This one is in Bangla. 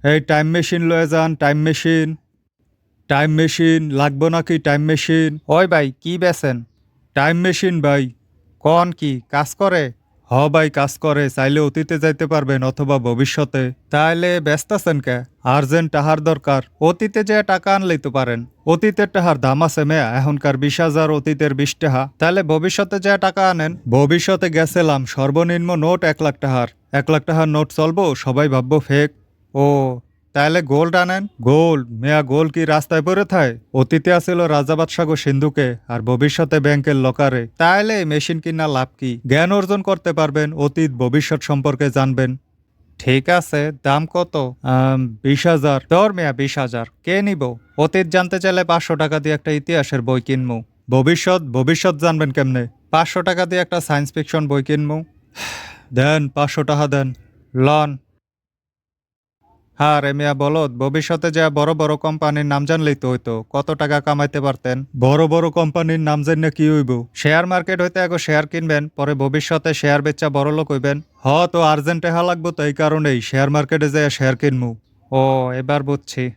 এই টাইম মেশিন লয়ে যান, টাইম মেশিন। টাইম মেশিন লাগবো নাকি টাইম মেশিন? ওই ভাই কি বেছেন? টাইম মেশিন ভাই। কন কি কাজ করে? হ ভাই কাজ করে, চাইলে অতীতে যাইতে পারবেন অথবা ভবিষ্যতে। তাইলে ব্যস্ত আছেন কে? আর্জেন্ট টাহার দরকার। অতীতে যে টাকা আনলেই তো পারেন। অতীতের টাহার দাম আছে মেয়া, এখনকার 20,000 অতীতের 20 টাহা। তাহলে ভবিষ্যতে যে টাকা আনেন। ভবিষ্যতে গেছিলাম সর্বনিম্ন নোট 1 লাখ টাহার। 1 লাখ টাহার নোট চলবো, সবাই ভাববো ফেক। ও তাহলে গোল্ড আনেন। গোল্ড মেয়া, গোল্ড কি রাস্তায় পড়ে থায়? অতীতে আছিল রাজাবাদশাহ সিন্ধুকে, আর ভবিষ্যতে ব্যাংকের লকারে। তাহলে এই মেশিন কিনা লাভ কি? জ্ঞান অর্জন করতে পারবেন, অতীত ভবিষ্যৎ সম্পর্কে জানবেন। ঠিক আছে, দাম কত? 20,000। তোর মেয়া 20,000 কে নিব? অতীত জানতে চাইলে 500 টাকা দিয়ে একটা ইতিহাসের বই কিনবো। ভবিষ্যৎ ভবিষ্যৎ জানবেন কেমনে? 500 টাকা দিয়ে একটা সায়েন্স ফিকশন বই কিনবো। দেন 500 টাকা দেন। লন। হ্যাঁ রে মিয়া বলদ, ভবিষ্যতে যা বড় বড় কোম্পানির নাম জানলেই তো হইতো, কত টাকা কামাইতে পারতেন। বড় বড় কোম্পানির নাম জানলে কি হইব? শেয়ার মার্কেট হইতে আগে শেয়ার কিনবেন, পরে ভবিষ্যতে শেয়ার বেচা বড় লোক হইবেন। তো আর্জেন্ট টাকা লাগবো, তো এই কারণেই শেয়ার মার্কেটে যায় শেয়ার কিনবো। ও এবার বুঝছি।